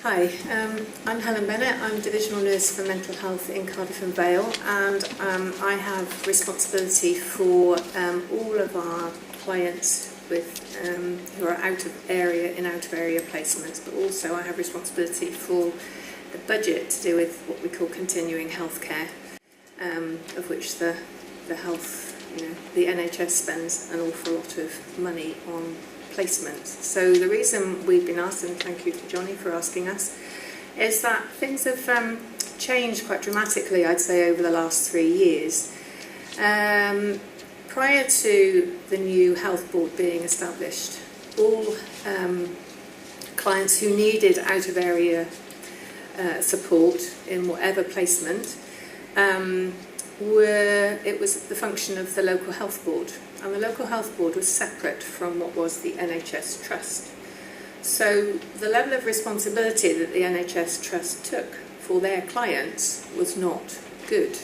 Hi, I'm Helen Bennett. I'm Divisional Nurse for Mental Health in Cardiff and Vale, and I have responsibility for all of our clients who are out of area placements, but also I have responsibility for the budget to do with what we call continuing healthcare, of which the NHS spends an awful lot of money on placements. So the reason we've been asked, and thank you to Johnny for asking us, is that things have changed quite dramatically, I'd say, over the last 3 years. Prior to the new health board being established, all clients who needed out-of-area support in whatever placement, it was the function of the local health board, and the local health board was separate from what was the NHS Trust. So the level of responsibility that the NHS Trust took for their clients was not good.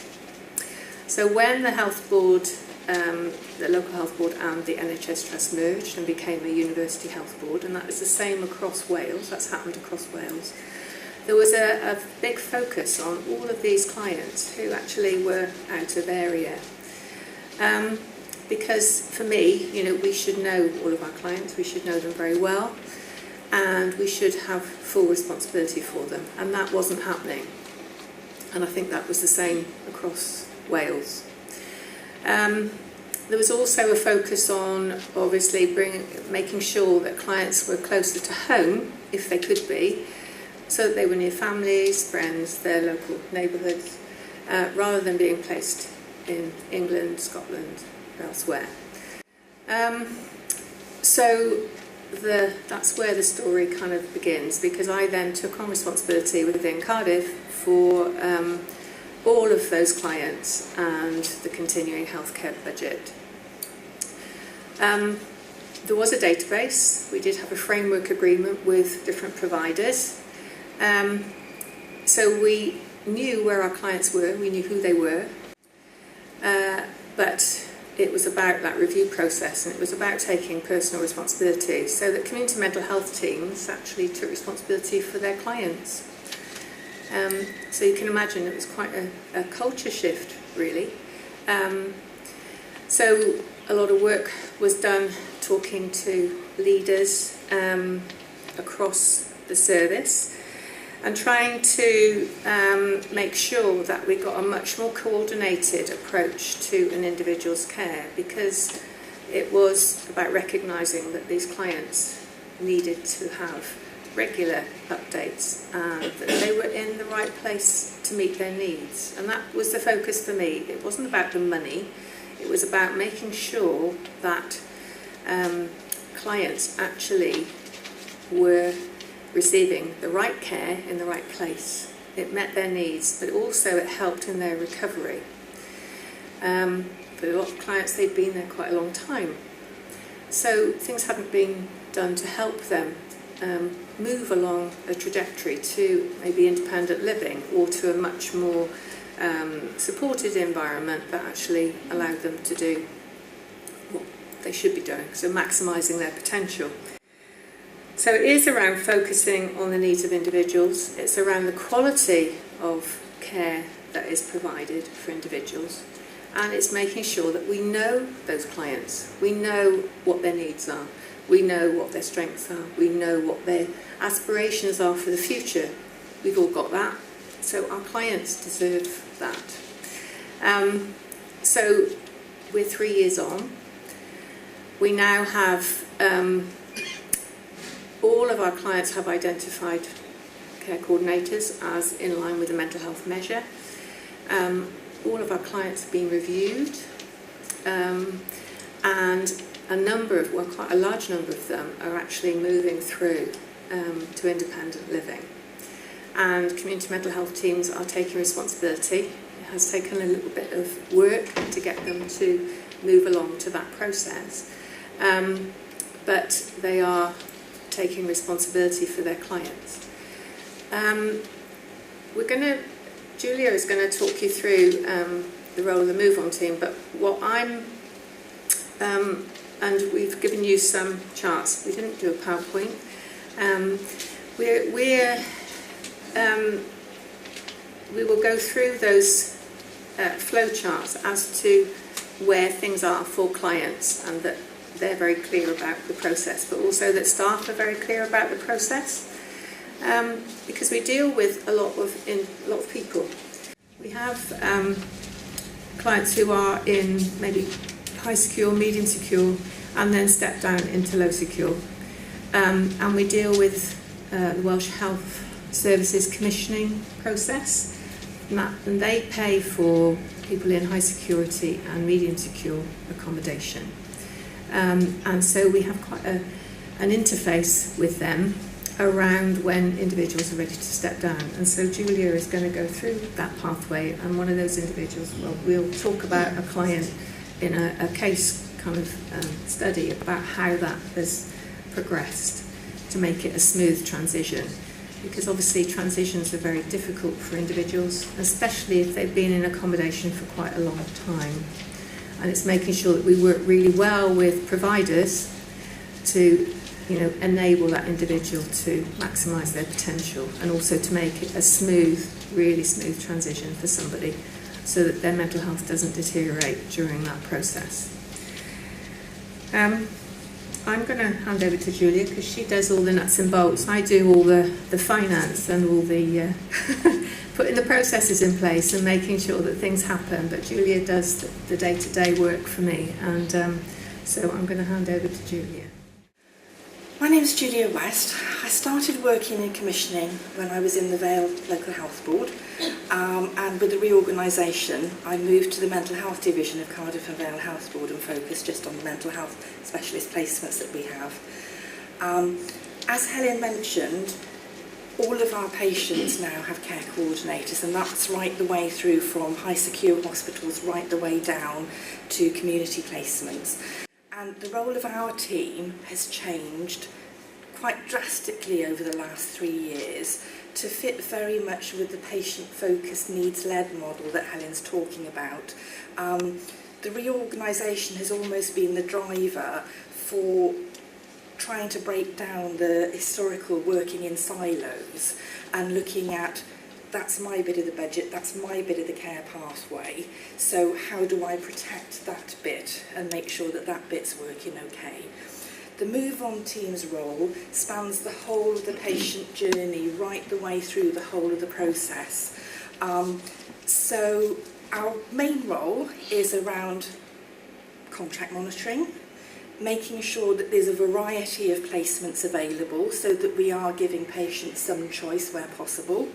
So when the health board, the local health board and the NHS Trust merged and became a university health board, and that is the same across Wales, that's happened across Wales, there was a big focus on all of these clients who actually were out of area. Because for me, we should know all of our clients, we should know them very well, and we should have full responsibility for them, and that wasn't happening. And I think that was the same across Wales. There was also a focus on obviously making sure that clients were closer to home, if they could be, so that they were near families, friends, their local neighbourhoods, rather than being placed in England, Scotland, elsewhere. So that's where the story kind of begins, because I then took on responsibility within Cardiff for all of those clients and the continuing healthcare budget. There was a database. We did have a framework agreement with different providers. So we knew where our clients were, we knew who they were, but it was about that review process, and it was about taking personal responsibility, so that community mental health teams actually took responsibility for their clients. So you can imagine it was quite a culture shift, really. So a lot of work was done talking to leaders across the service, and trying to make sure that we got a much more coordinated approach to an individual's care, because it was about recognising that these clients needed to have regular updates and that they were in the right place to meet their needs. And that was the focus for me. It wasn't about the money, it was about making sure that clients actually were receiving the right care in the right place. It met their needs, but also it helped in their recovery. For a lot of clients, they'd been there quite a long time. So things hadn't been done to help them move along a trajectory to maybe independent living, or to a much more supported environment that actually allowed them to do what they should be doing, so maximising their potential. So it is around focusing on the needs of individuals, it's around the quality of care that is provided for individuals, and it's making sure that we know those clients, we know what their needs are, we know what their strengths are, we know what their aspirations are for the future. We've all got that, so our clients deserve that. So we're 3 years on. We now have all of our clients have identified care coordinators as in line with the mental health measure. All of our clients have been reviewed, and quite a large number of them are actually moving through to independent living. And community mental health teams are taking responsibility. It has taken a little bit of work to get them to move along to that process, but they are taking responsibility for their clients. Julia is going to talk you through the role of the Move On team, but and we've given you some charts. We didn't do a PowerPoint. We're we will go through those flow charts as to where things are for clients, and that they're very clear about the process, but also that staff are very clear about the process, because we deal with a lot of people. We have clients who are in maybe high secure, medium secure, and then step down into low secure, and we deal with the Welsh Health Services commissioning process, and they pay for people in high security and medium secure accommodation. And so we have quite an interface with them around when individuals are ready to step down. And so Julia is going to go through that pathway, and one of those individuals, we'll talk about a client in a case kind of study about how that has progressed to make it a smooth transition. Because obviously transitions are very difficult for individuals, especially if they've been in accommodation for quite a long time. And it's making sure that we work really well with providers to, enable that individual to maximise their potential, and also to make it a smooth, really smooth transition for somebody, so that their mental health doesn't deteriorate during that process. I'm going to hand over to Julia, because she does all the nuts and bolts. I do all the finance and all the putting the processes in place and making sure that things happen, but Julia does the day-to-day work for me, and so I'm going to hand over to Julia. My name is Julia West. I started working in commissioning when I was in the Vale Local Health Board, and with the reorganisation I moved to the Mental Health Division of Cardiff and Vale Health Board and focused just on the mental health specialist placements that we have. As Helen mentioned, all of our patients now have care coordinators, and that's right the way through from high secure hospitals right the way down to community placements. And the role of our team has changed quite drastically over the last 3 years to fit very much with the patient-focused, needs-led model that Helen's talking about. The reorganisation has almost been the driver for trying to break down the historical working in silos and looking at, that's my bit of the budget, that's my bit of the care pathway, so how do I protect that bit and make sure that that bit's working okay? The Move On team's role spans the whole of the patient journey, right the way through the whole of the process. So our main role is around contract monitoring, making sure that there's a variety of placements available so that we are giving patients some choice where possible.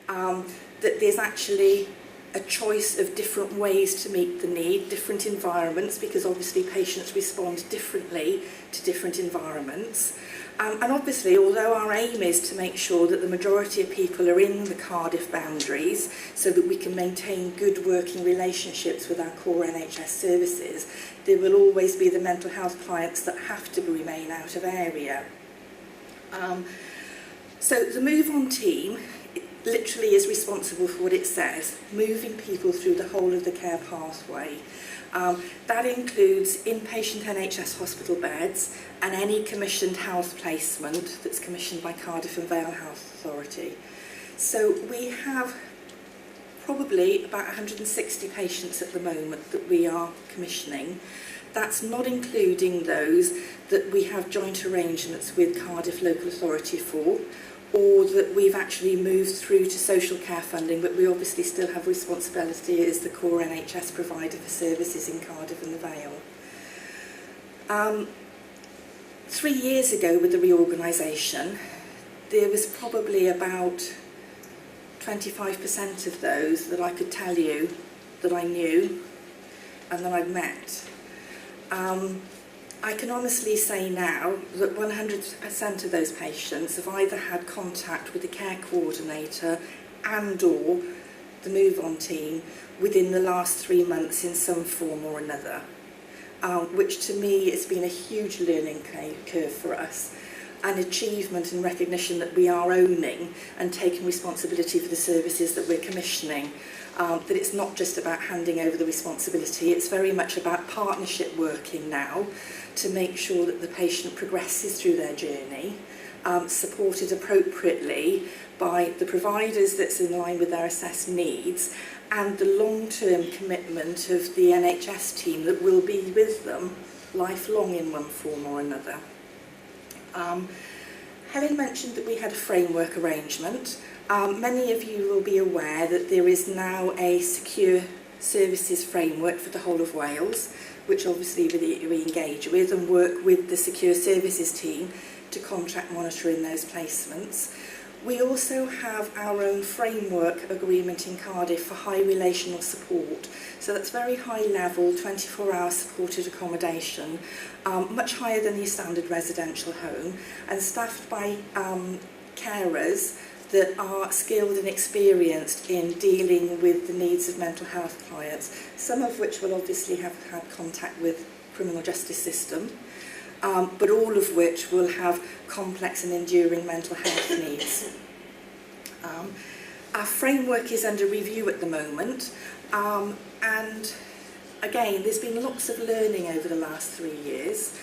That there's actually a choice of different ways to meet the need, different environments, because obviously patients respond differently to different environments. And obviously, although our aim is to make sure that the majority of people are in the Cardiff boundaries so that we can maintain good working relationships with our core NHS services, there will always be the mental health clients that have to remain out of area. So the Move On team literally is responsible for what it says, moving people through the whole of the care pathway. That includes inpatient NHS hospital beds and any commissioned health placement that's commissioned by Cardiff and Vale Health Authority. So we have probably about 160 patients at the moment that we are commissioning. That's not including those that we have joint arrangements with Cardiff Local Authority for, or that we've actually moved through to social care funding, but we obviously still have responsibility as the core NHS provider for services in Cardiff and the Vale. 3 years ago with the reorganisation, there was probably about 25% of those that I could tell you that I knew and that I'd met. I can honestly say now that 100% of those patients have either had contact with the care coordinator and or the Move On team within the last 3 months in some form or another, which to me has been a huge learning curve for us, an achievement and recognition that we are owning and taking responsibility for the services that we're commissioning. That it's not just about handing over the responsibility, it's very much about partnership working now to make sure that the patient progresses through their journey, supported appropriately by the providers that's in line with their assessed needs, and the long-term commitment of the NHS team that will be with them lifelong in one form or another. Helen mentioned that we had a framework arrangement. Many of you will be aware that there is now a secure services framework for the whole of Wales, which obviously we engage with and work with the secure services team to contract monitoring those placements. We also have our own framework agreement in Cardiff for high relational support. So that's very high level, 24-hour supported accommodation, much higher than your standard residential home, and staffed by carers that are skilled and experienced in dealing with the needs of mental health clients, some of which will obviously have had contact with the criminal justice system, but all of which will have complex and enduring mental health needs. Our framework is under review at the moment, and again, there's been lots of learning over the last 3 years,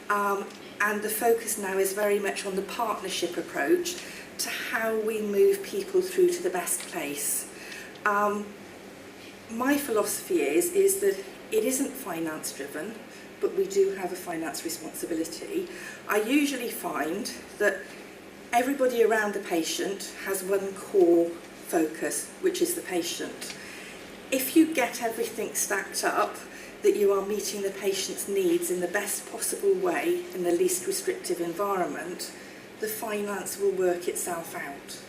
and the focus now is very much on the partnership approach to how we move people through to the best place. My philosophy is that it isn't finance driven, but we do have a finance responsibility. I usually find that everybody around the patient has one core focus, which is the patient. If you get everything stacked up, that you are meeting the patient's needs in the best possible way in the least restrictive environment, the finance will work itself out.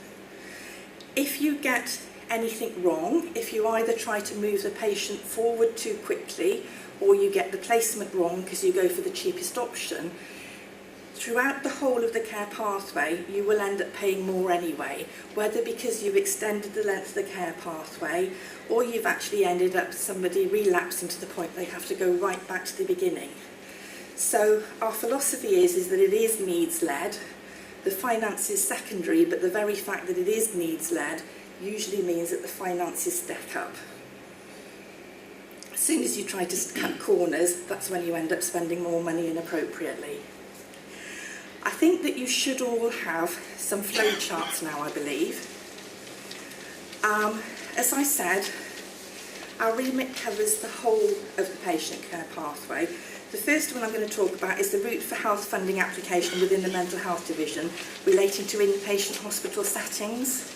If you get anything wrong, if you either try to move the patient forward too quickly or you get the placement wrong because you go for the cheapest option, throughout the whole of the care pathway you will end up paying more anyway, whether because you've extended the length of the care pathway or you've actually ended up somebody relapsing to the point they have to go right back to the beginning. So our philosophy is that it is needs-led. The finance is secondary, but the very fact that it is needs-led usually means that the finances stack up. As soon as you try to cut corners, that's when you end up spending more money inappropriately. I think that you should all have some flow charts now, I believe. As I said, our remit covers the whole of the patient care pathway. The first one I'm going to talk about is the route for health funding application within the mental health division relating to inpatient hospital settings.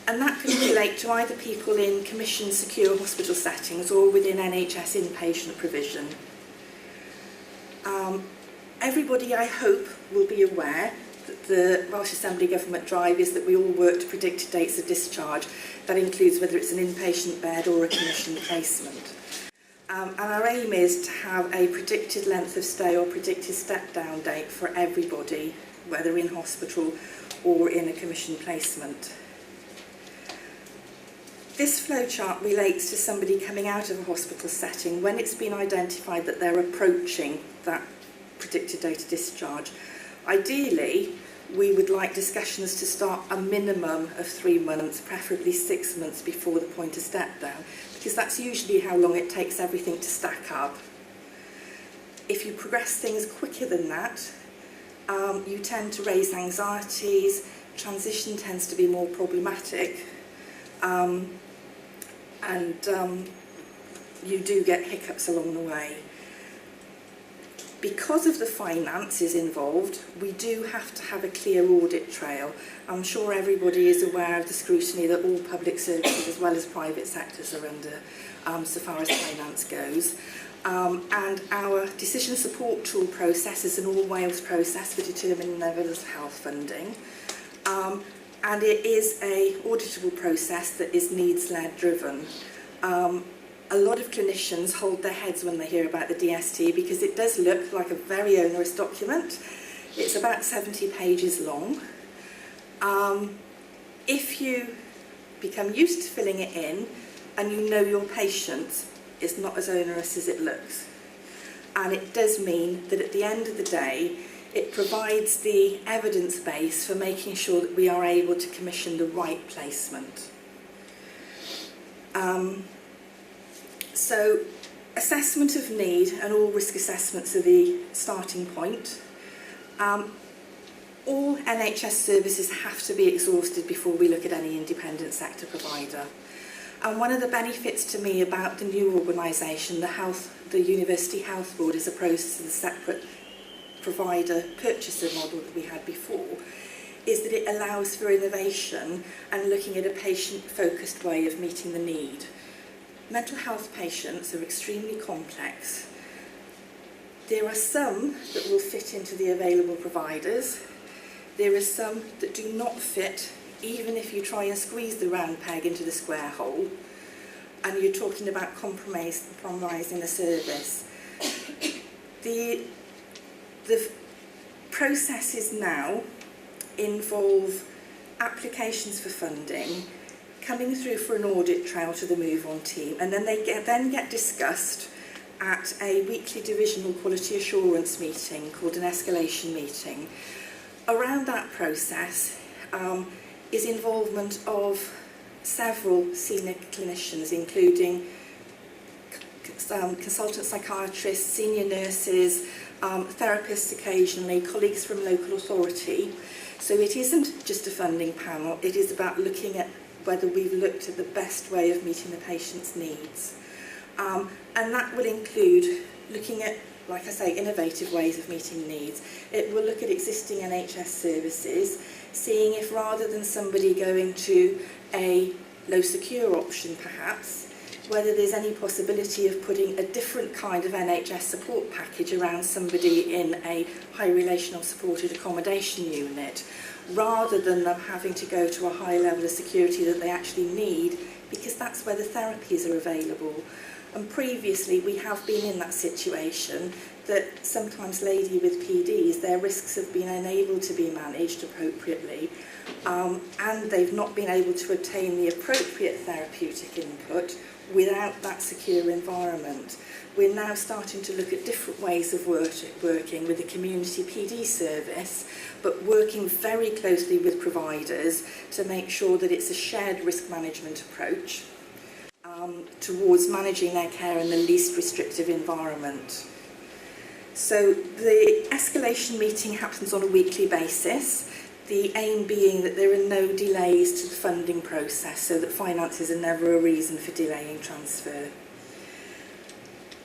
And that can relate to either people in commissioned secure hospital settings or within NHS inpatient provision. Everybody, I hope, will be aware that the Welsh Assembly Government drive is that we all work to predicted dates of discharge. That includes whether it's an inpatient bed or a commissioned placement. And our aim is to have a predicted length of stay or predicted step-down date for everybody, whether in hospital or in a commissioned placement. This flowchart relates to somebody coming out of a hospital setting when it's been identified that they're approaching that predicted date of discharge. Ideally, we would like discussions to start a minimum of 3 months, preferably 6 months before the point of step down, because that's usually how long it takes everything to stack up. If you progress things quicker than that, you tend to raise anxieties, transition tends to be more problematic, and you do get hiccups along the way. Because of the finances involved, we do have to have a clear audit trail. I'm sure everybody is aware of the scrutiny that all public services as well as private sectors are under so far as finance goes. And our decision support tool process is an all-Wales process for determining levels of health funding. And it is an auditable process that is needs-led driven. A lot of clinicians hold their heads when they hear about the DST because it does look like a very onerous document. It's about 70 pages long. If you become used to filling it in and you know your patients, it's not as onerous as it looks. And it does mean that at the end of the day, it provides the evidence base for making sure that we are able to commission the right placement. So, assessment of need and all risk assessments are the starting point. all NHS services have to be exhausted before we look at any independent sector provider. And one of the benefits to me about the new organisation, the University Health Board, as opposed to the separate provider purchaser model that we had before, is that it allows for innovation and looking at a patient-focused way of meeting the need. Mental health patients are extremely complex. There are some that will fit into the available providers. There are some that do not fit, even if you try and squeeze the round peg into the square hole, and you're talking about compromising the service. The processes now involve applications for funding, coming through for an audit trail to the Move On team, and then they get discussed at a weekly divisional quality assurance meeting called an escalation meeting. Around that process is involvement of several senior clinicians, including consultant psychiatrists, senior nurses, therapists occasionally, colleagues from local authority. So it isn't just a funding panel, it is about looking at whether we've looked at the best way of meeting the patient's needs. And that will include looking at, like I say, innovative ways of meeting needs. It will look at existing NHS services, seeing if rather than somebody going to a low secure option perhaps, whether there's any possibility of putting a different kind of NHS support package around somebody in a high relational supported accommodation unit, rather than them having to go to a high level of security that they actually need, because that's where the therapies are available. And previously we have been in that situation that sometimes ladies with PDs, their risks have been unable to be managed appropriately, and they've not been able to obtain the appropriate therapeutic input without that secure environment. We're now starting to look at different ways of working with the community PD service, but working very closely with providers to make sure that it's a shared risk management approach towards managing their care in the least restrictive environment. So the escalation meeting happens on a weekly basis, the aim being that there are no delays to the funding process, so that finances are never a reason for delaying transfer.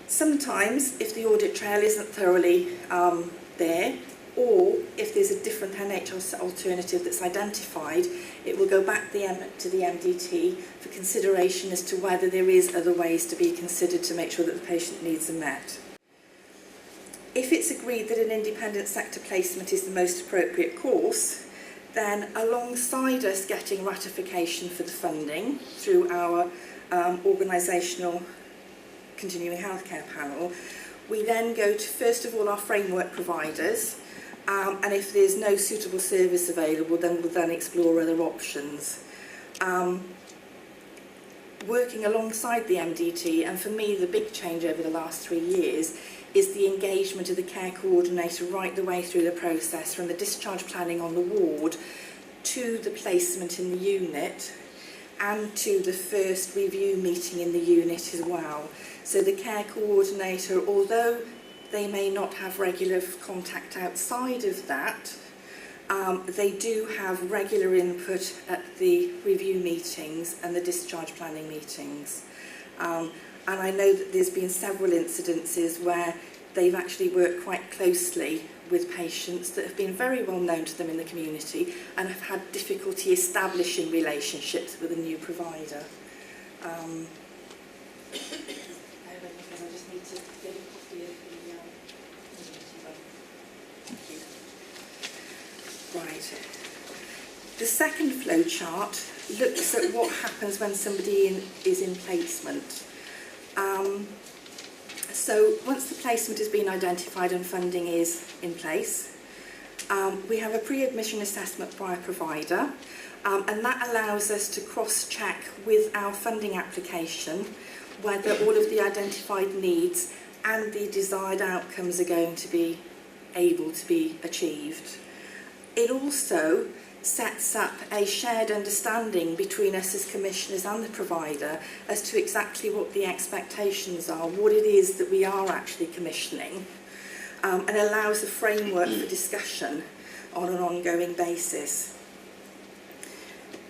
Sometimes, if the audit trail isn't thoroughly there, or if there's a different NHS alternative that's identified, it will go back to the MDT for consideration as to whether there is other ways to be considered to make sure that the patient needs are met. If it's agreed that an independent sector placement is the most appropriate course, then alongside us getting ratification for the funding through our organisational continuing healthcare panel, we then go to first of all our framework providers, and if there's no suitable service available, then we'll then explore other options. Working alongside the MDT, and for me the big change over the last 3 years is the engagement of the care coordinator right the way through the process, from the discharge planning on the ward to the placement in the unit and to the first review meeting in the unit as well. So the care coordinator, although they may not have regular contact outside of that, they do have regular input at the review meetings and the discharge planning meetings. And I know that there's been several incidences where they've actually worked quite closely with patients that have been very well known to them in the community and have had difficulty establishing relationships with a new provider. Right. The second flow chart looks at what happens when somebody is in placement. So once the placement has been identified and funding is in place, we have a pre-admission assessment by a provider, and that allows us to cross-check with our funding application whether all of the identified needs and the desired outcomes are going to be able to be achieved. It also sets up a shared understanding between us as commissioners and the provider as to exactly what the expectations are, what it is that we are actually commissioning, and allows a framework for discussion on an ongoing basis.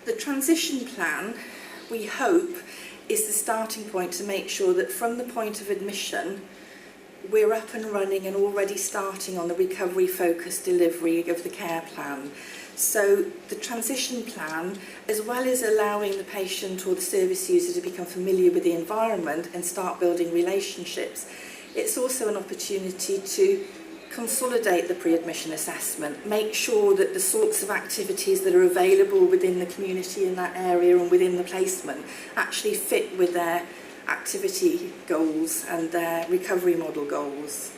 The transition plan, we hope, is the starting point to make sure that from the point of admission, we're up and running and already starting on the recovery-focused delivery of the care plan. So the transition plan, as well as allowing the patient or the service user to become familiar with the environment and start building relationships, it's also an opportunity to consolidate the pre-admission assessment, make sure that the sorts of activities that are available within the community in that area and within the placement actually fit with their activity goals and their recovery model goals.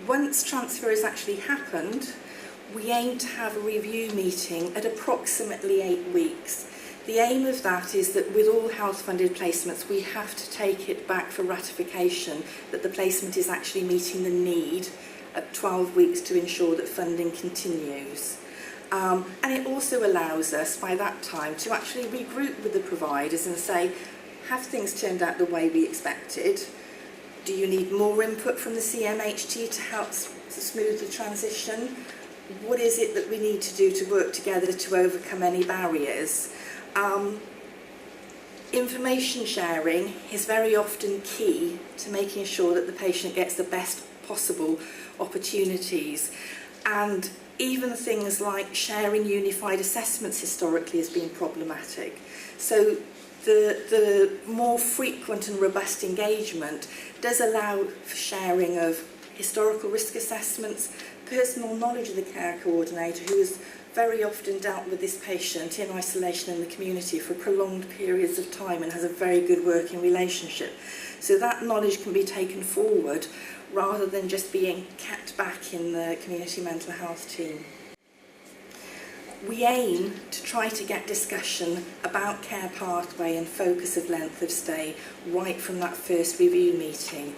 Once transfer has actually happened, we aim to have a review meeting at approximately 8 weeks. The aim of that is that with all health-funded placements, we have to take it back for ratification that the placement is actually meeting the need at 12 weeks to ensure that funding continues. And it also allows us, by that time, to actually regroup with the providers and say, have things turned out the way we expected? Do you need more input from the CMHT to help smooth the transition? What is it that we need to do to work together to overcome any barriers? Information sharing is very often key to making sure that the patient gets the best possible opportunities, and even things like sharing unified assessments historically has been problematic. So the more frequent and robust engagement does allow for sharing of historical risk assessments, personal knowledge of the care coordinator who has very often dealt with this patient in isolation in the community for prolonged periods of time and has a very good working relationship. So that knowledge can be taken forward rather than just being kept back in the community mental health team. We aim to try to get discussion about care pathway and focus of length of stay right from that first review meeting.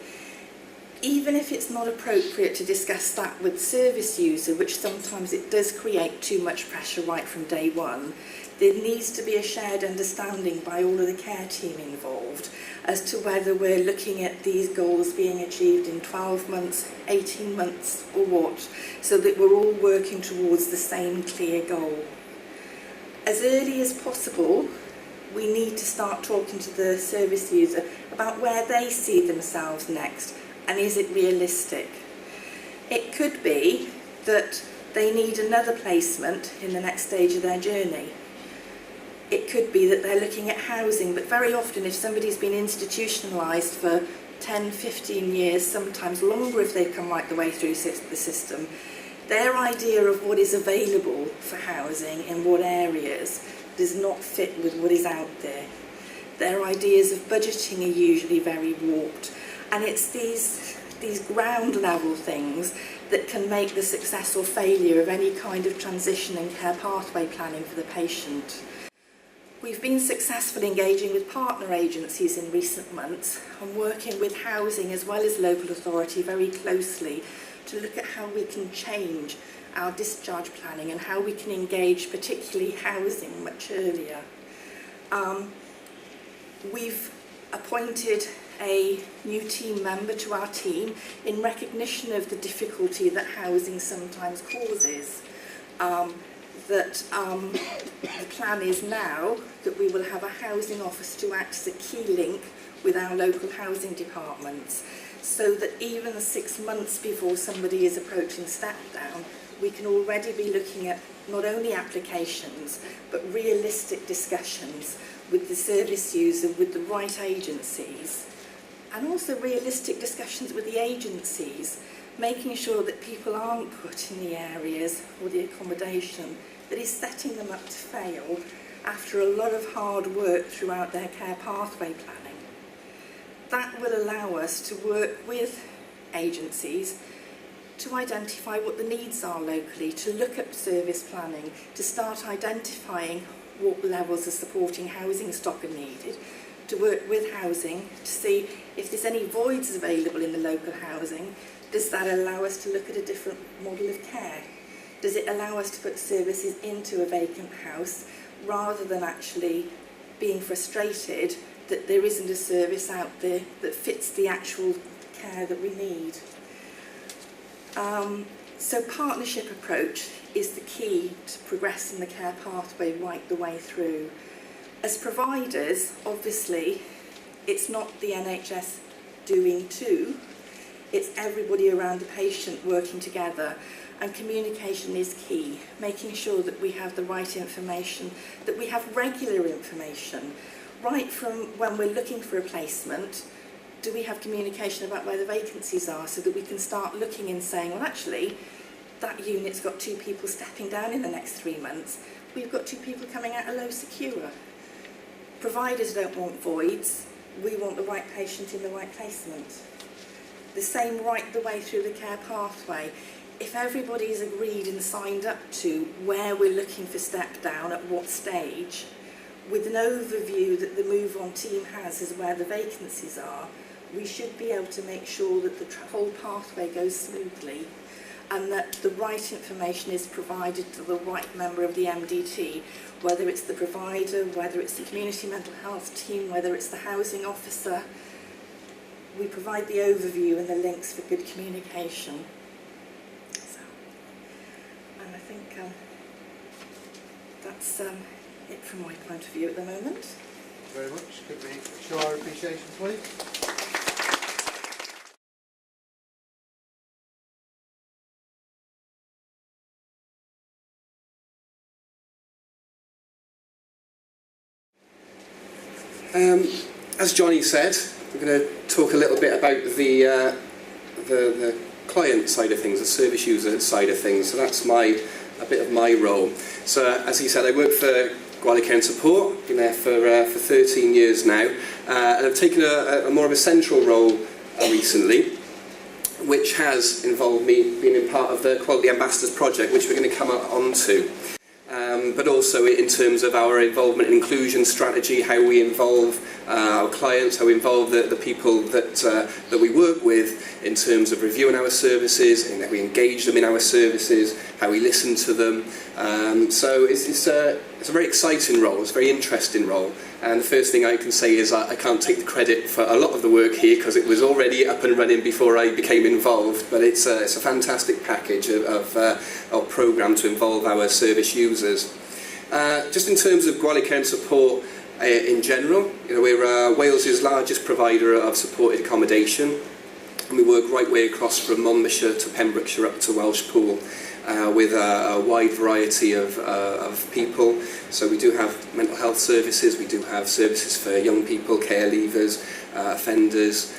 Even if it's not appropriate to discuss that with service user, which sometimes it does create too much pressure right from day one, there needs to be a shared understanding by all of the care team involved as to whether we're looking at these goals being achieved in 12 months, 18 months or what, so that we're all working towards the same clear goal. As early as possible, we need to start talking to the service user about where they see themselves next. And is it realistic? It could be that they need another placement in the next stage of their journey. It could be that they're looking at housing, but very often if somebody's been institutionalised for 10, 15 years, sometimes longer if they've come right the way through the system, their idea of what is available for housing in what areas does not fit with what is out there. Their ideas of budgeting are usually very warped. And it's these ground level things that can make the success or failure of any kind of transition and care pathway planning for the patient. We've been successful engaging with partner agencies in recent months and working with housing as well as local authority very closely to look at how we can change our discharge planning and how we can engage particularly housing much earlier. We've appointed a new team member to our team in recognition of the difficulty that housing sometimes causes. The plan is now that we will have a housing office to act as a key link with our local housing departments, so that even 6 months before somebody is approaching step down, we can already be looking at not only applications but realistic discussions with the service user, with the right agencies, and also realistic discussions with the agencies, making sure that people aren't put in the areas or the accommodation that is setting them up to fail after a lot of hard work throughout their care pathway planning. That will allow us to work with agencies to identify what the needs are locally, to look at service planning, to start identifying what levels of supporting housing stock are needed, to work with housing to see if there's any voids available in the local housing. Does that allow us to look at a different model of care? Does it allow us to put services into a vacant house rather than actually being frustrated that there isn't a service out there that fits the actual care that we need? So partnership approach is the key to progressing the care pathway right the way through. As providers, obviously, it's not the NHS doing too, it's everybody around the patient working together, and communication is key, making sure that we have the right information, that we have regular information, right from when we're looking for a placement. Do we have communication about where the vacancies are so that we can start looking and saying, well, actually, that unit's got 2 people stepping down in the next 3 months. We've got 2 people coming out of low secure. Providers don't want voids. We want the right patient in the right placement. The same right the way through the care pathway. If everybody's agreed and signed up to where we're looking for step down at what stage, with an overview that the move on team has as where the vacancies are, we should be able to make sure that the whole pathway goes smoothly and that the right information is provided to the right member of the MDT, whether it's the provider, whether it's the community mental health team, whether it's the housing officer. We provide the overview and the links for good communication. So, and I think that's it from my point of view at the moment. Thank you very much. Could we show our appreciation, please? As Johnny said, we're going to talk a little bit about the client side of things, the service user side of things. So that's a bit of my role. So as he said, I work for Gwalia Care and Support, been there for 13 years now, and I've taken a more of a central role recently, which has involved me being a part of the Quality Ambassadors project, which we're going to come on to. But also in terms of our involvement in inclusion strategy, how we involve our clients, how we involve the people that we work with in terms of reviewing our services, and how we engage them in our services, how we listen to them. So it's a very exciting role, it's a very interesting role. And the first thing I can say is I can't take the credit for a lot of the work here because it was already up and running before I became involved, but it's a fantastic package of programme to involve our service users. Just in terms of Gwalia Care and Support in general, we're Wales's largest provider of supported accommodation, and we work right way across from Monmouthshire to Pembrokeshire up to Welshpool. With a wide variety of people. So we do have mental health services, we do have services for young people, care leavers, offenders,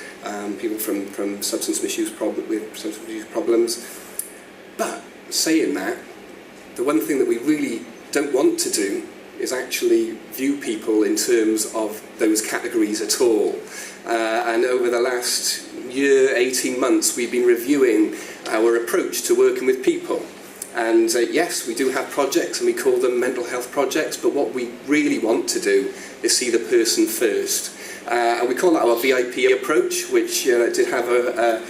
people from substance misuse problems. But saying that, the one thing that we really don't want to do is actually view people in terms of those categories at all. And over the last year, 18 months, we've been reviewing our approach to working with people. And yes, we do have projects and we call them mental health projects, but what we really want to do is see the person first. And we call that our VIP approach, which did have a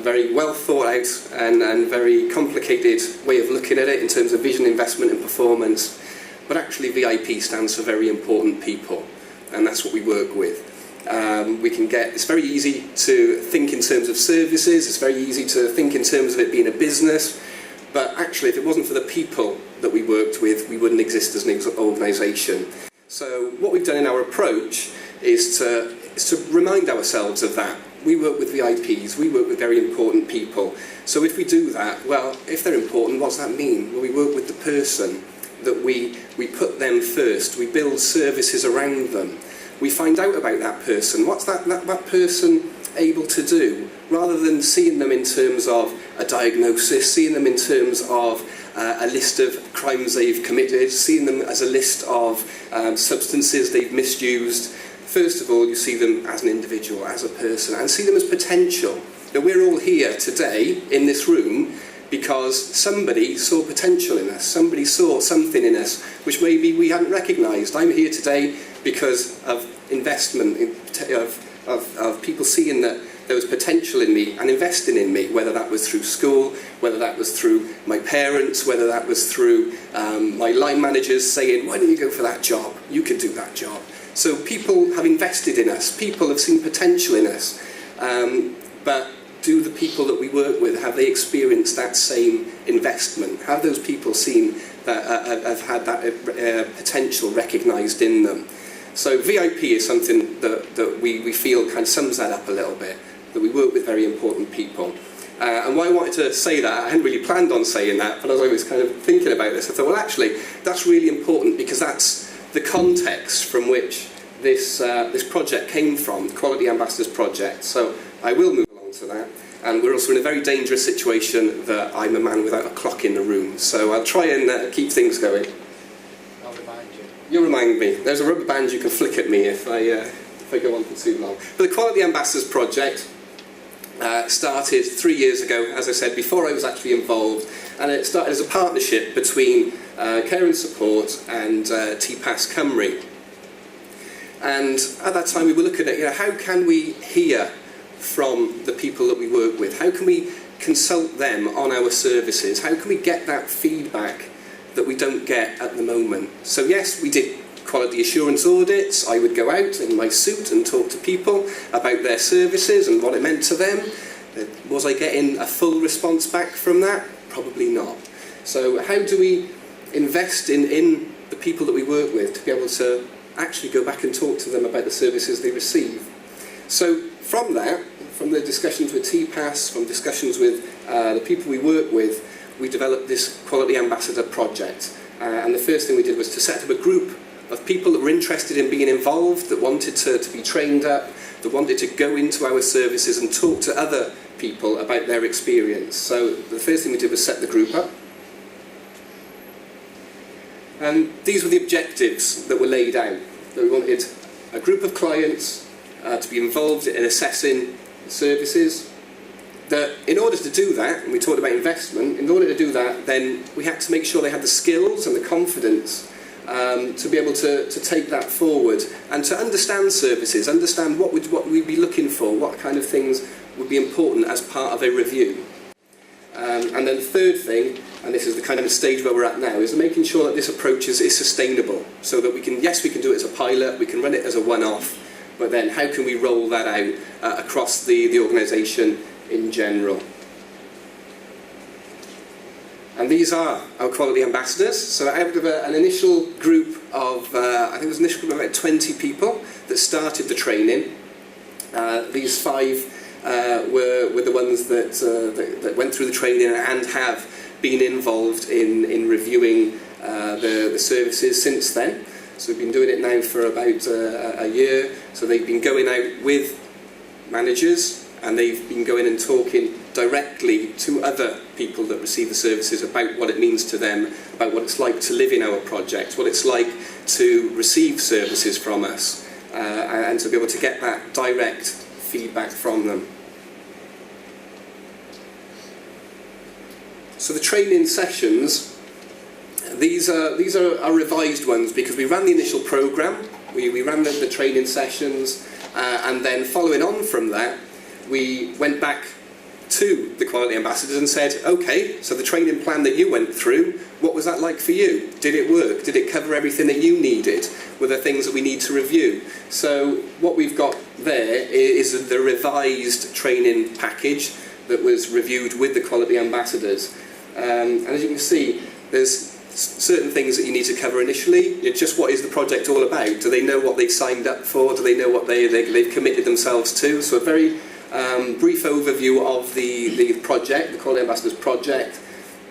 very well thought out and very complicated way of looking at it in terms of vision, investment and performance. But actually VIP stands for very important people, and that's what we work with. It's very easy to think in terms of services, it's very easy to think in terms of it being a business, but actually if it wasn't for the people that we worked with, we wouldn't exist as an organisation. So what we've done in our approach is to remind ourselves of that. We work with VIPs, we work with very important people. So if we do that, well, if they're important, what does that mean? Well, we work with the person, that we put them first, we build services around them. We find out about that person. What's that person able to do? Rather than seeing them in terms of a diagnosis, seeing them in terms of a list of crimes they've committed, seeing them as a list of substances they've misused. First of all, you see them as an individual, as a person, and see them as potential. Now, we're all here today in this room because somebody saw potential in us, somebody saw something in us which maybe we hadn't recognised. I'm here today because of investment, of people seeing that there was potential in me and investing in me, whether that was through school, whether that was through my parents, whether that was through my line managers saying, why don't you go for that job? You can do that job. So people have invested in us, people have seen potential in us. But do the people that we work with, have they experienced that same investment? Have those people seen that, have had that potential recognised in them? So VIP is something that we feel kind of sums that up a little bit, that we work with very important people. And why I wanted to say that, I hadn't really planned on saying that, but as I was kind of thinking about this, I thought, well, actually, that's really important because that's the context from which this project came from, the Quality Ambassadors Project. So I will move along to that. And we're also in a very dangerous situation that I'm a man without a clock in the room. So I'll try and keep things going. I'll remind you. You'll remind me. There's a rubber band you can flick at me if I go on for too long. But the Quality Ambassadors Project started 3 years ago, as I said, before I was actually involved. And it started as a partnership between Care and Support and TPAS Cymru. And at that time we were looking at, how can we hear from the people that we work with? How can we consult them on our services? How can we get that feedback that we don't get at the moment? So yes, we did quality assurance audits. I would go out in my suit and talk to people about their services and what it meant to them. Was I getting a full response back from that? Probably not. So how do we invest in the people that we work with to be able to actually go back and talk to them about the services they receive? So from that, from the discussions with TPAS, from discussions with the people we work with, we developed this Quality Ambassador project. And the first thing we did was to set up a group of people that were interested in being involved, that wanted to be trained up, that wanted to go into our services and talk to other people about their experience. So the first thing we did was set the group up. And these were the objectives that were laid out. That we wanted a group of clients to be involved in assessing services. That in order to do that, and we talked about investment, in order to do that, then we had to make sure they had the skills and the confidence to be able to take that forward and to understand services, understand what we'd be looking for, what kind of things would be important as part of a review. And then the third thing, and this is the kind of stage where we're at now, is making sure that this approach is sustainable, so that we can do it as a pilot, we can run it as a one-off, but then how can we roll that out across the organisation in general? And these are our Quality Ambassadors. So out of an initial group of, I think it was an initial group of about 20 people that started the training, these 5 were the ones that went through the training and have been involved in reviewing the services since then. So we've been doing it now for about a year. So they've been going out with managers and they've been going and talking directly to other people that receive the services about what it means to them, about what it's like to live in our project, what it's like to receive services from us, and to be able to get that direct feedback from them. So the training sessions, these are our revised ones because we ran the initial programme, we ran the training sessions, and then following on from that, we went back to the Quality Ambassadors and said, okay, so the training plan that you went through, what was that like for you? Did it work? Did it cover everything that you needed? Were there things that we need to review? So what we've got there is the revised training package that was reviewed with the Quality Ambassadors. And as you can see, there's certain things that you need to cover initially. It's just what is the project all about? Do they know what they've signed up for? Do they know what they've committed themselves to? So a very brief overview of the project, the Quality Ambassadors project.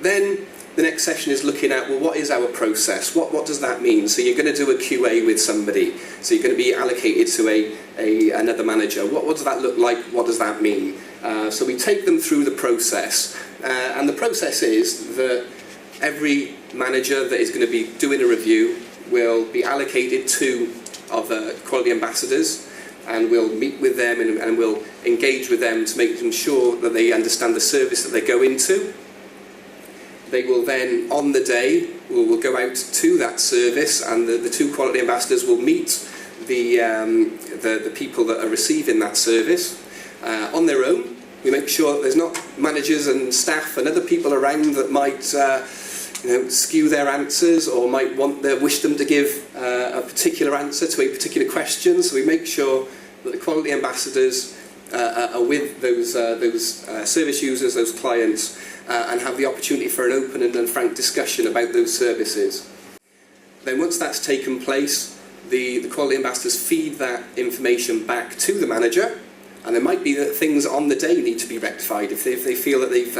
Then the next session is looking at, well, what is our process? What does that mean? So you're going to do a QA with somebody. So you're going to be allocated to another manager. What does that look like? What does that mean? So we take them through the process. And the process is that every manager that is going to be doing a review will be allocated 2 of the Quality Ambassadors, and we'll meet with them and we'll engage with them to make sure that they understand the service that they go into. They will then, on the day, will go out to that service, and the 2 Quality Ambassadors will meet the people that are receiving that service on their own. We make sure that there's not managers and staff and other people around that might skew their answers or might wish them to give a particular answer to a particular question. So we make sure that the Quality Ambassadors are with those service users, those clients, and have the opportunity for an open and frank discussion about those services. Then once that's taken place, the quality ambassadors feed that information back to the manager, and there might be that things on the day need to be rectified. If they feel that they've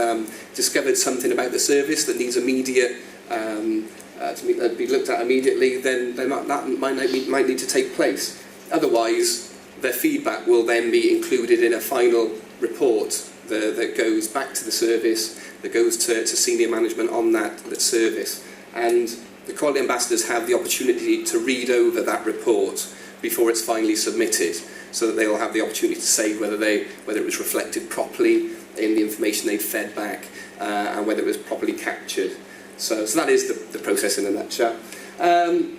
discovered something about the service that needs immediate to be looked at immediately, then that might need to take place. Otherwise, their feedback will then be included in a final report that goes back to the service, that goes to senior management on that service. And the quality ambassadors have the opportunity to read over that report before it's finally submitted, so that they'll have the opportunity to say whether it was reflected properly in the information they've fed back, and whether it was properly captured. So that is the process in a nutshell.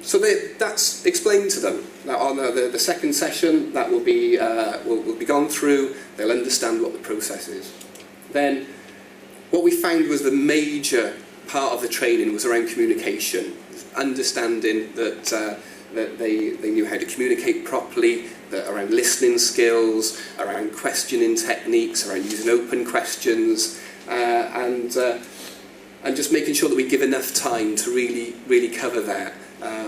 So that's explained to them. Now on the second session, that will be gone through. They'll understand what the process is. Then, what we found was the major part of the training was around communication, understanding that they knew how to communicate properly, that around listening skills, around questioning techniques, around using open questions, and just making sure that we give enough time to really cover that,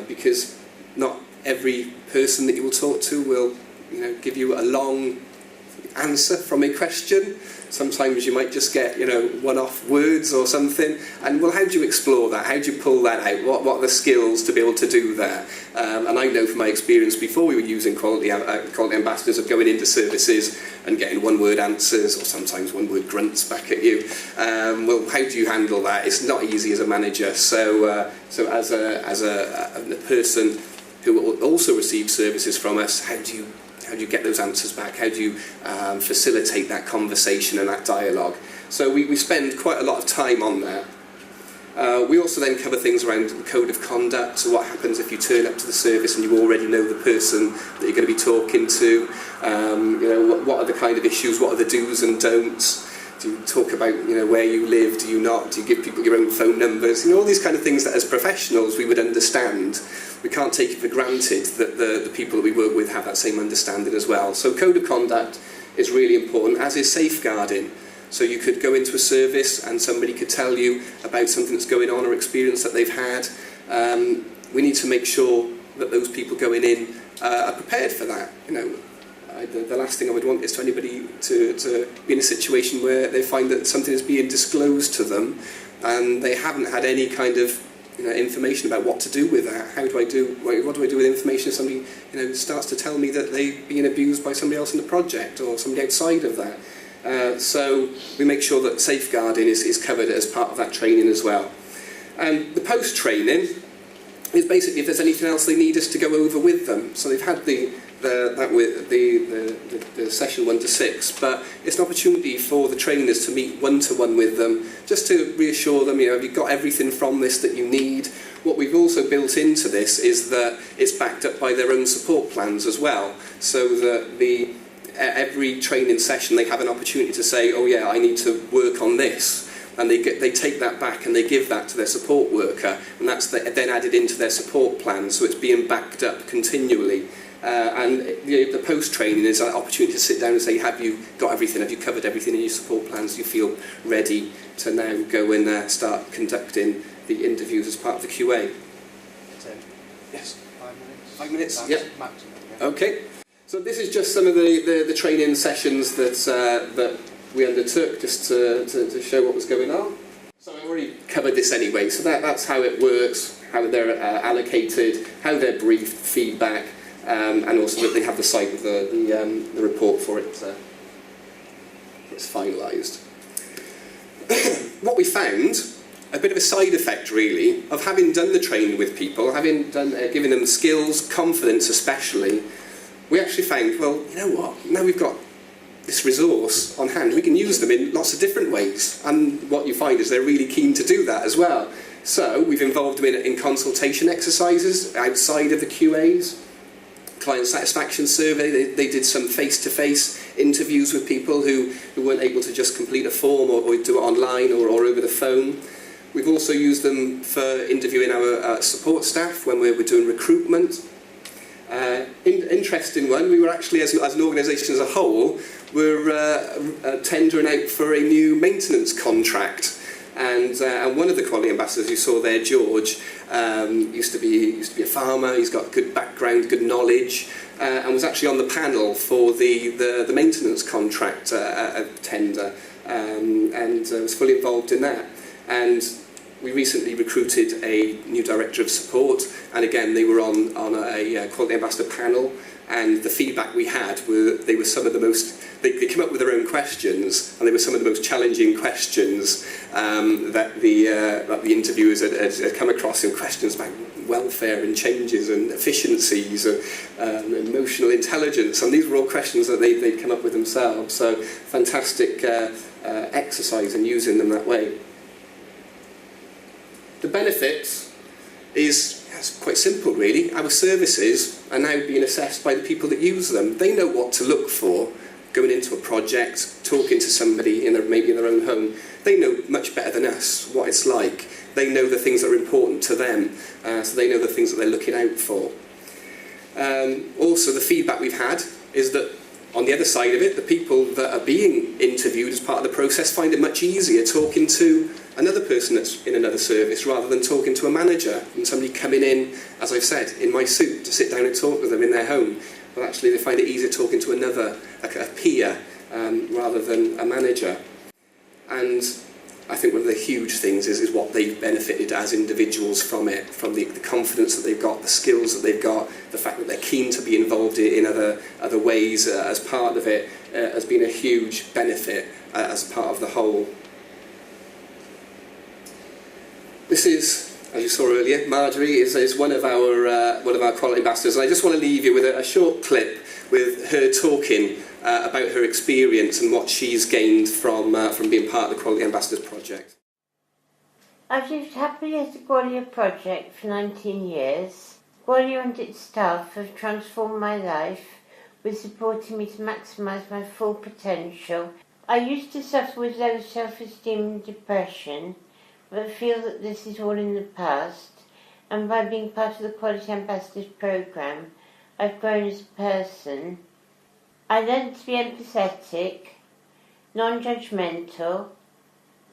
because not every person that you will talk to will give you a long answer from a question. Sometimes you might just get one-off words or something, and well, how do you explore that? How do you pull that out? What are the skills to be able to do that? And I know from my experience before we were using quality ambassadors of going into services and getting one-word answers or sometimes one-word grunts back at you. Well, how do you handle that? It's not easy as a manager. So as a person who also receives services from us, how do you get those answers back? How do you facilitate that conversation and that dialogue? So we spend quite a lot of time on that. We also then cover things around the code of conduct. So what happens if you turn up to the service and you already know the person that you're going to be talking to? What are the kind of issues? What are the do's and don'ts? Do you talk about where you live? Do you not? Do you give people your own phone numbers? All these kind of things that as professionals we would understand. We can't take it for granted that the people that we work with have that same understanding as well. So code of conduct is really important, as is safeguarding. So you could go into a service and somebody could tell you about something that's going on or experience that they've had. We need to make sure that those people going in are prepared for that. The last thing I would want is for anybody to be in a situation where they find that something is being disclosed to them and they haven't had any kind of information about what to do with that. What do I do with information if somebody starts to tell me that they've been abused by somebody else in the project or somebody outside of that? So we make sure that safeguarding is covered as part of that training as well. And the post-training is basically if there's anything else they need us to go over with them. So they've had the session 1 to 6, but it's an opportunity for the trainers to meet one-to-one with them, just to reassure them, have you got everything from this that you need? What we've also built into this is that it's backed up by their own support plans as well, so that every training session they have an opportunity to say, oh yeah, I need to work on this. And they take that back and they give that to their support worker, and that's then added into their support plan, so it's being backed up continually. And the post-training is an opportunity to sit down and say, have you got everything? Have you covered everything in your support plans? Do you feel ready to now go and start conducting the interviews as part of the QA? 10. Yes. 5 minutes. 5 minutes, That's yep. maximum, yeah. Okay. So this is just some of the training sessions that we undertook just to show what was going on. So I already covered this anyway. So that's how it works, how they're allocated, how they're briefed, feedback. And also that they have the site with the report for it. It's finalised. What we found, a bit of a side effect really, of having done the training with people, having given them skills, confidence especially, we actually found, well, you know what, now we've got this resource on hand, we can use them in lots of different ways. And what you find is they're really keen to do that as well. So we've involved them in consultation exercises outside of the QAs. Client satisfaction survey, they did some face-to-face interviews with people who weren't able to just complete a form or do it online or over the phone. We've also used them for interviewing our support staff when we're doing recruitment. Interesting one, we were actually, as an organisation as a whole, we're tendering out for a new maintenance contract. And one of the quality ambassadors you saw there, George, used to be a farmer. He's got good background, good knowledge, and was actually on the panel for the maintenance contract tender, and was fully involved in that. And we recently recruited a new director of support, and again they were on a quality ambassador panel. And the feedback we had were they were some of the most. They came up with their own questions, and they were some of the most challenging questions that the interviewers had come across. In questions about welfare and changes and efficiencies and emotional intelligence, and these were all questions that they'd come up with themselves. So fantastic exercise in using them that way. The benefits is quite simple, really. Our services are now being assessed by the people that use them. They know what to look for going into a project, talking to somebody maybe in their own home. They know much better than us what it's like. They know the things that are important to them, so they know the things that they're looking out for. Also, the feedback we've had is that on the other side of it, the people that are being interviewed as part of the process find it much easier talking to another person that's in another service rather than talking to a manager and somebody coming in, as I've said, in my suit to sit down and talk with them in their home. But actually they find it easier talking to a peer rather than a manager. And I think one of the huge things is what they've benefited as individuals from it, from the confidence that they've got, the skills that they've got, the fact that they're keen to be involved in other ways as part of it has been a huge benefit as part of the whole. This is, as you saw earlier, Marjorie is one of our quality ambassadors, and I just want to leave you with a short clip with her talking about her experience and what she's gained from being part of the Quality Ambassadors project. I've lived happily at the Gwalia project for 19 years. Gwalia and its staff have transformed my life with supporting me to maximise my full potential. I used to suffer with low self-esteem and depression, but feel that this is all in the past, and by being part of the Quality Ambassadors programme, I've grown as a person. I learned to be empathetic, non-judgmental,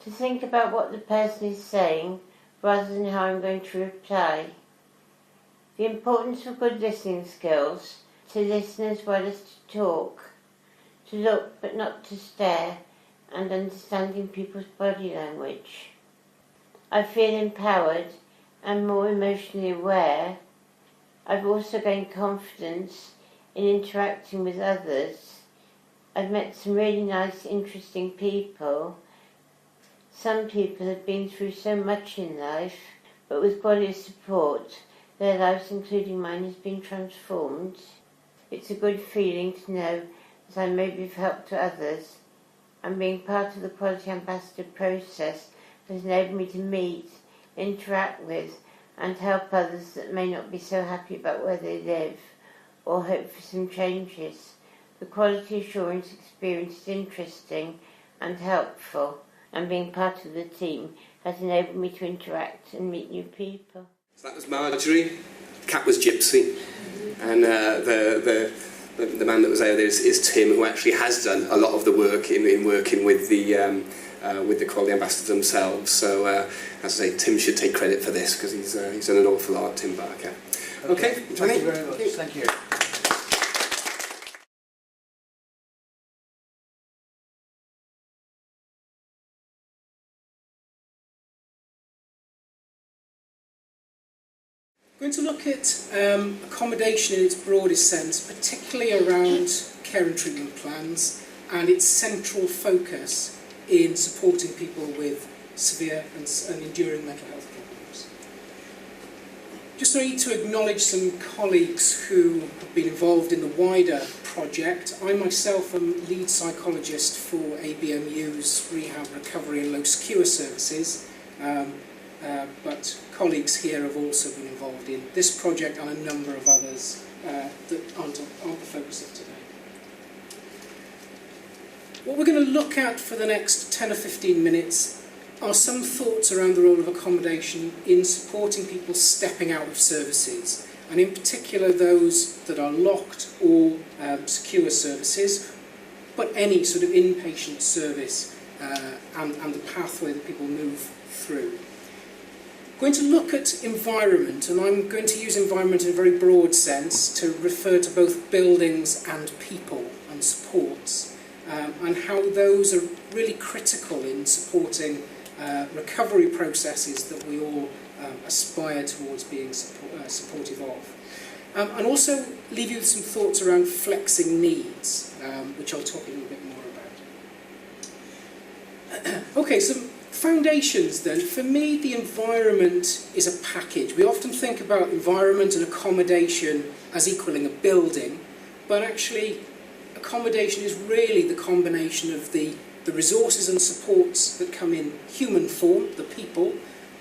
to think about what the person is saying rather than how I'm going to reply. The importance of good listening skills, to listen as well as to talk, to look but not to stare, and understanding people's body language. I feel empowered and more emotionally aware. I've also gained confidence in interacting with others. I've met some really nice, interesting people. Some people have been through so much in life, but with Gwalia's support, their lives, including mine, has been transformed. It's a good feeling to know that I may be of help to others, and being part of the Quality Ambassador process has enabled me to meet, interact with, and help others that may not be so happy about where they live, or hope for some changes. The quality assurance experience is interesting and helpful, and being part of the team has enabled me to interact and meet new people. So that was Marjorie, Cat was Gypsy, and the man that was there is Tim, who actually has done a lot of the work in working with the Quality Ambassadors themselves. So, as I say, Tim should take credit for this because he's done an awful lot, Tim Barker. Okay, thank you very much. Thank you. We're going to look at accommodation in its broadest sense, particularly around care and treatment plans and its central focus in supporting people with severe and enduring mental health problems. Just need to acknowledge some colleagues who have been involved in the wider project. I myself am lead psychologist for ABMU's Rehab, Recovery and Low Secure Services. But colleagues here have also been involved in this project and a number of others that aren't the focus of today. What we're going to look at for the next 10 or 15 minutes are some thoughts around the role of accommodation in supporting people stepping out of services and in particular those that are locked or secure services, but any sort of inpatient service and the pathway that people move through. I'm going to look at environment, and I'm going to use environment in a very broad sense to refer to both buildings and people and supports, and how those are really critical in supporting recovery processes that we all aspire towards being supportive of. And also leave you with some thoughts around flexing needs, which I'll talk a little bit more about. Okay, some foundations then. For me, the environment is a package. We often think about environment and accommodation as equaling a building, but actually accommodation is really the combination of the resources and supports that come in human form, the people,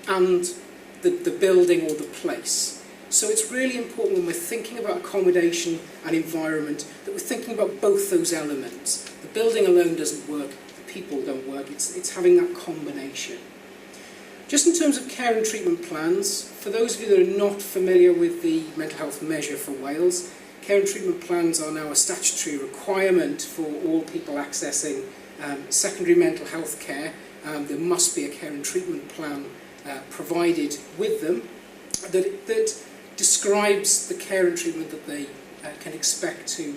and the building or the place. So it's really important when we're thinking about accommodation and environment that we're thinking about both those elements. The building alone doesn't work, the people don't work, it's having that combination. Just in terms of care and treatment plans, for those of you that are not familiar with the mental health measure for Wales, care and treatment plans are now a statutory requirement for all people accessing secondary mental health care. There must be a care and treatment plan provided with them that describes the care and treatment that they can expect to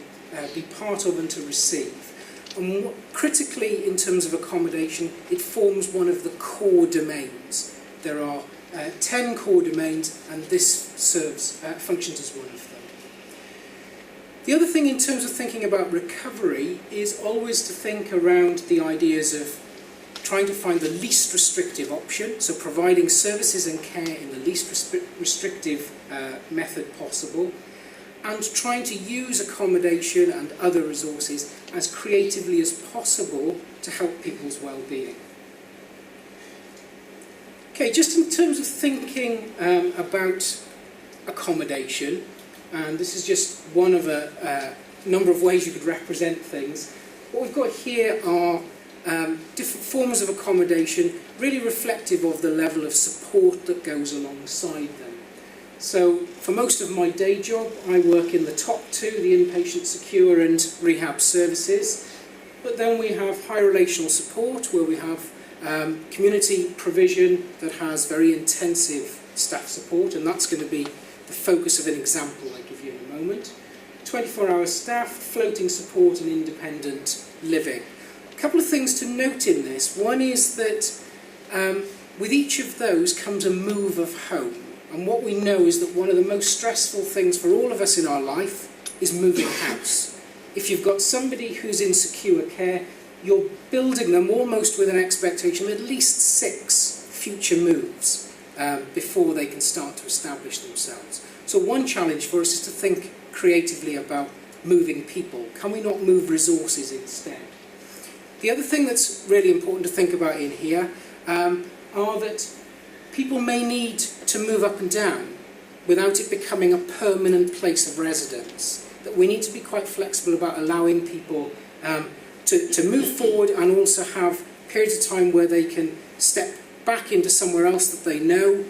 be part of and to receive. And critically, in terms of accommodation, it forms one of the core domains. There are 10 core domains, and this functions as one of them. The other thing in terms of thinking about recovery is always to think around the ideas of trying to find the least restrictive option, so providing services and care in the least restrictive method possible, and trying to use accommodation and other resources as creatively as possible to help people's well-being. Okay, just in terms of thinking about accommodation, and this is just one of a number of ways you could represent things. What we've got here are different forms of accommodation, really reflective of the level of support that goes alongside them. So for most of my day job, I work in the top two, the inpatient secure and rehab services. But then we have high relational support, where we have community provision that has very intensive staff support, and that's going to be the focus of an example I'll give you in a moment. 24-hour staff, floating support and independent living. A couple of things to note in this. One is that with each of those comes a move of home. And what we know is that one of the most stressful things for all of us in our life is moving house. If you've got somebody who's in secure care, you're building them almost with an expectation of at least 6 future moves before they can start to establish themselves. So one challenge for us is to think creatively about moving people. Can we not move resources instead? The other thing that's really important to think about in here are that people may need to move up and down without it becoming a permanent place of residence. That we need to be quite flexible about allowing people to move forward and also have periods of time where they can step back into somewhere else that they know,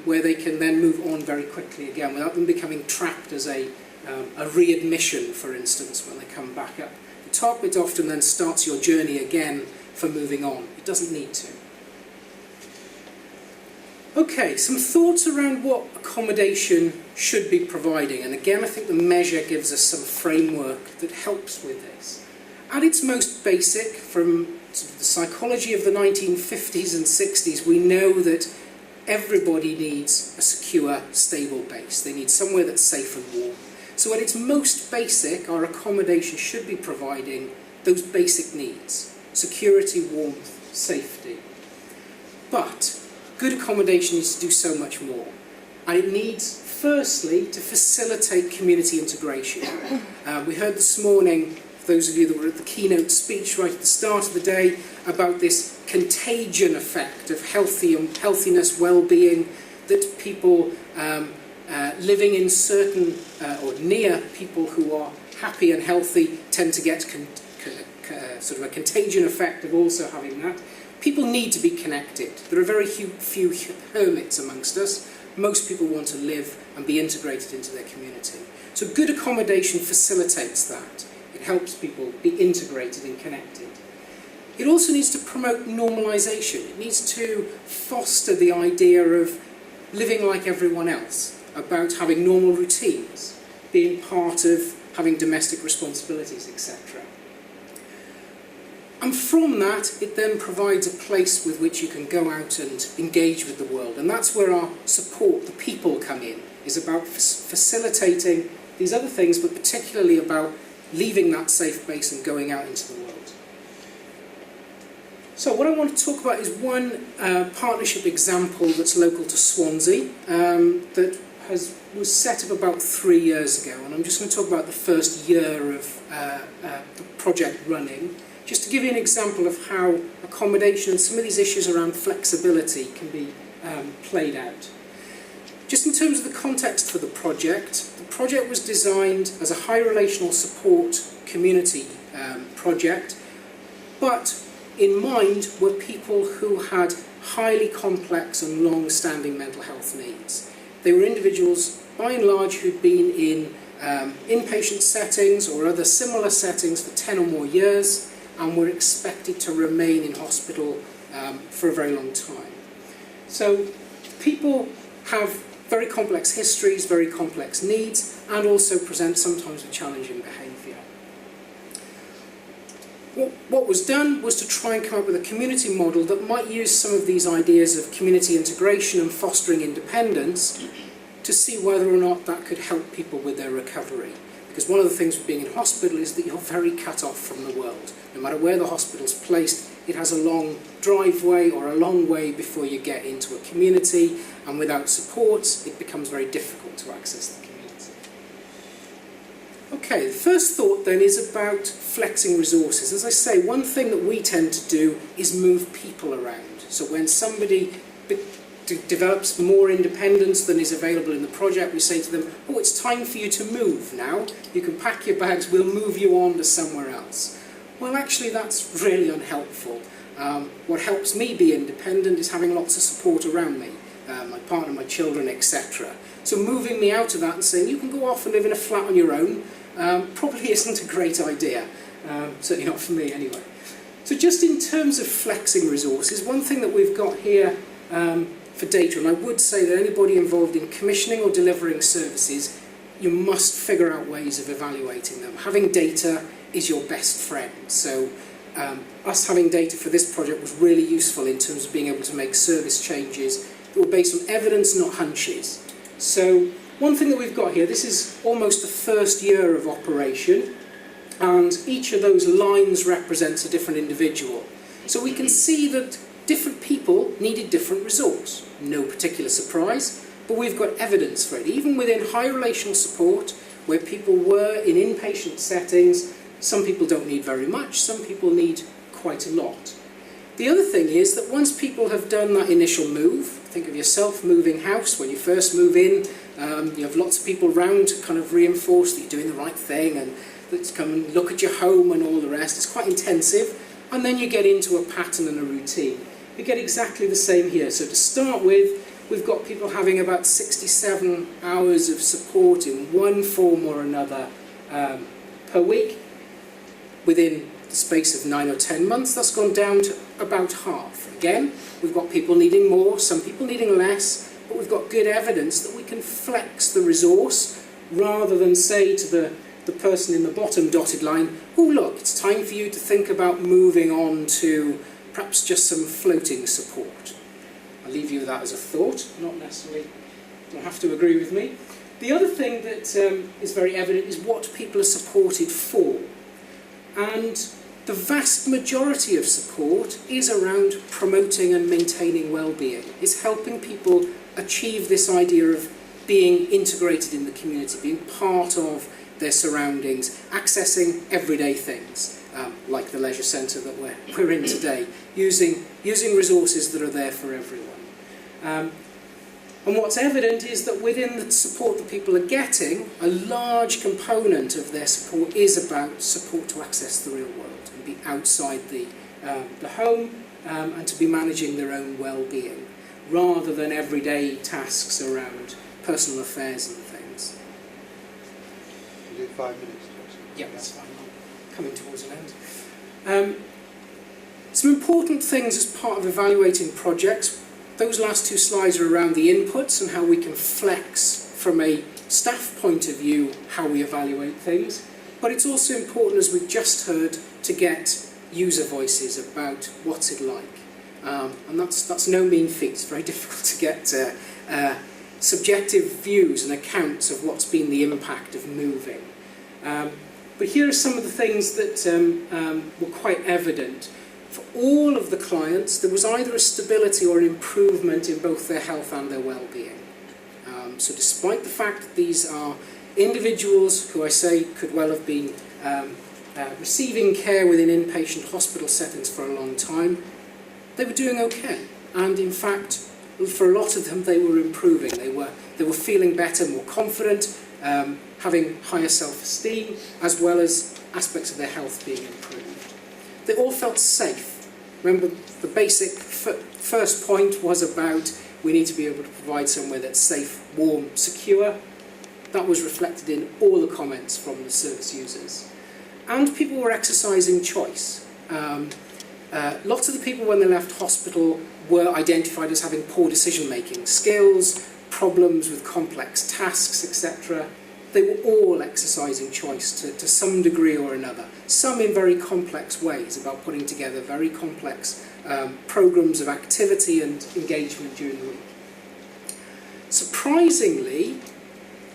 where they can then move on very quickly again without them becoming trapped as a readmission, for instance, when they come back up the top. It often then starts your journey again for moving on. It doesn't need to. Okay, some thoughts around what accommodation should be providing, and again I think the measure gives us some framework that helps with this. At its most basic, from the psychology of the 1950s and 60s, we know that everybody needs a secure, stable base. They need somewhere that's safe and warm. So at its most basic, our accommodation should be providing those basic needs: security, warmth, safety. But good accommodation needs to do so much more. And it needs, firstly, to facilitate community integration. We heard this morning, for those of you that were at the keynote speech right at the start of the day, about this contagion effect of healthiness, well-being, that people living in certain or near people who are happy and healthy tend to get sort of a contagion effect of also having that. People need to be connected. There are very few hermits amongst us. Most people want to live and be integrated into their community. So good accommodation facilitates that. It helps people be integrated and connected. It also needs to promote normalisation. It needs to foster the idea of living like everyone else, about having normal routines, being part of having domestic responsibilities, etc. And from that, it then provides a place with which you can go out and engage with the world. And that's where our support, the people, come in, is about facilitating these other things, but particularly about leaving that safe base and going out into the world. So what I want to talk about is one partnership example that's local to Swansea that was set up about 3 years ago, and I'm just going to talk about the first year of the project running, just to give you an example of how accommodation and some of these issues around flexibility can be played out. Just in terms of the context for the project was designed as a high relational support community project, but in mind were people who had highly complex and long-standing mental health needs. They were individuals, by and large, who'd been in inpatient settings or other similar settings for 10 or more years and were expected to remain in hospital for a very long time. So people have very complex histories, very complex needs, and also present sometimes with challenging behaviour. What was done was to try and come up with a community model that might use some of these ideas of community integration and fostering independence to see whether or not that could help people with their recovery. Because one of the things with being in hospital is that you're very cut off from the world. No matter where the hospital's placed, it has a long driveway or a long way before you get into a community, and without supports, it becomes very difficult to access the community. Okay, the first thought then is about flexing resources. As I say, one thing that we tend to do is move people around. So when somebody develops more independence than is available in the project, we say to them, oh, it's time for you to move now. You can pack your bags, we'll move you on to somewhere else. Well, actually, that's really unhelpful. What helps me be independent is having lots of support around me, my partner, my children, etc. So moving me out of that and saying, you can go off and live in a flat on your own, probably isn't a great idea. Certainly not for me, anyway. So just in terms of flexing resources, one thing that we've got here for data, and I would say that anybody involved in commissioning or delivering services, you must figure out ways of evaluating them. Having data is your best friend. So us having data for this project was really useful in terms of being able to make service changes that were based on evidence, not hunches. So one thing that we've got here, this is almost the first year of operation, and each of those lines represents a different individual. So we can see that different people needed different resource. No particular surprise, but we've got evidence for it. Even within high relational support, where people were in inpatient settings, some people don't need very much, some people need quite a lot. The other thing is that once people have done that initial move, think of yourself moving house, when you first move in, you have lots of people around to kind of reinforce that you're doing the right thing and that come and look at your home and all the rest. It's quite intensive, and then you get into a pattern and a routine. We get exactly the same here. So to start with, we've got people having about 67 hours of support in one form or another per week. Within the space of 9 or 10 months, that's gone down to about half. Again, we've got people needing more, some people needing less, but we've got good evidence that we can flex the resource rather than say to the person in the bottom dotted line, oh look, it's time for you to think about moving on to perhaps just some floating support. I'll leave you with that as a thought, not necessarily, you don't have to agree with me. The other thing that is very evident is what people are supported for. And the vast majority of support is around promoting and maintaining well-being. It's helping people achieve this idea of being integrated in the community, being part of their surroundings, accessing everyday things, like the leisure centre that we're in today, using resources that are there for everyone. And what's evident is that within the support that people are getting, a large component of their support is about support to access the real world and be outside the home and to be managing their own well-being, rather than everyday tasks around personal affairs and things. You do 5 minutes, Jason. Yeah, that's fine. I'm coming towards an end. Some important things as part of evaluating projects. Those last two slides are around the inputs and how we can flex from a staff point of view how we evaluate things. But it's also important, as we've just heard, to get user voices about what's it like. And that's no mean feat. It's very difficult to get subjective views and accounts of what's been the impact of moving. But here are some of the things that were quite evident. For all of the clients, there was either a stability or an improvement in both their health and their well-being. So despite the fact that these are individuals who I say could well have been receiving care within inpatient hospital settings for a long time, they were doing okay. And in fact, for a lot of them, they were improving. They were feeling better, more confident, having higher self-esteem, as well as aspects of their health being improved. They all felt safe. Remember, the basic first point was about we need to be able to provide somewhere that's safe, warm, secure. That was reflected in all the comments from the service users. And people were exercising choice. Lots of the people when they left hospital were identified as having poor decision-making skills, problems with complex tasks, etc. They were all exercising choice to some degree or another, some in very complex ways about putting together very complex programs of activity and engagement during the week. Surprisingly,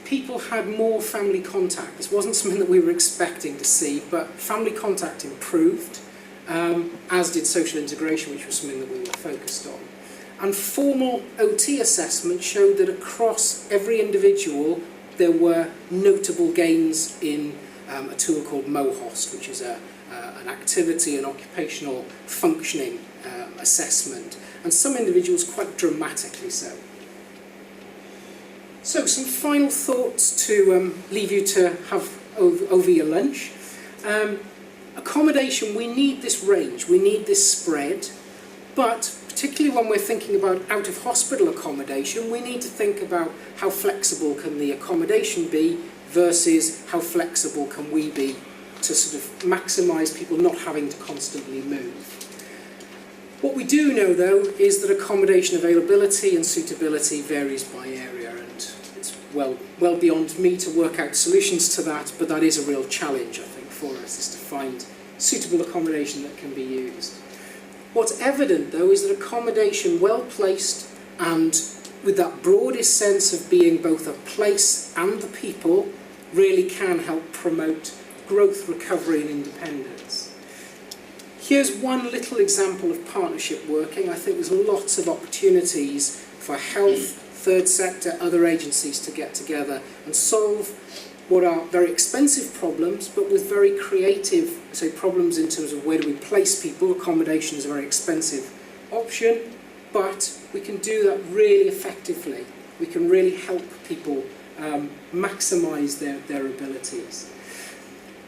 people had more family contact. This wasn't something that we were expecting to see, but family contact improved, as did social integration, which was something that we were focused on. And formal OT assessment showed that across every individual there were notable gains in a tool called MOHOST, which is an activity and occupational functioning assessment, and some individuals quite dramatically so. So, some final thoughts to leave you to have over your lunch. Accommodation, we need this range, we need this spread, but particularly when we're thinking about out-of-hospital accommodation, we need to think about how flexible can the accommodation be versus how flexible can we be to sort of maximise people not having to constantly move. What we do know, though, is that accommodation availability and suitability varies by area, and it's well beyond me to work out solutions to that, but that is a real challenge, I think, for us, is to find suitable accommodation that can be used. What's evident, though, is that accommodation well placed and with that broadest sense of being both a place and the people really can help promote growth, recovery and independence. Here's one little example of partnership working. I think there's lots of opportunities for health, third sector, other agencies to get together and solve what are very expensive problems, but with very creative, say, problems in terms of where do we place people. Accommodation is a very expensive option, but we can do that really effectively. We can really help people maximise their abilities.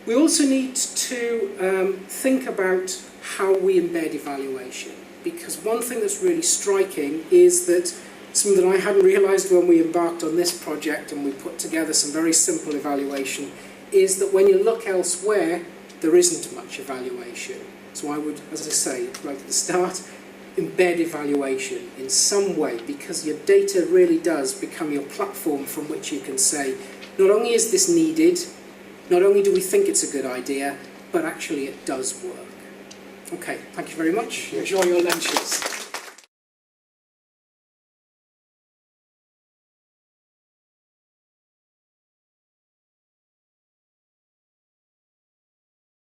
We also need to think about how we embed evaluation, because one thing that's really striking is that something that I hadn't realised when we embarked on this project and we put together some very simple evaluation is that when you look elsewhere, there isn't much evaluation. So I would, as I say, right at the start, embed evaluation in some way, because your data really does become your platform from which you can say, not only is this needed, not only do we think it's a good idea, but actually it does work. Okay, thank you very much. Enjoy your lunches.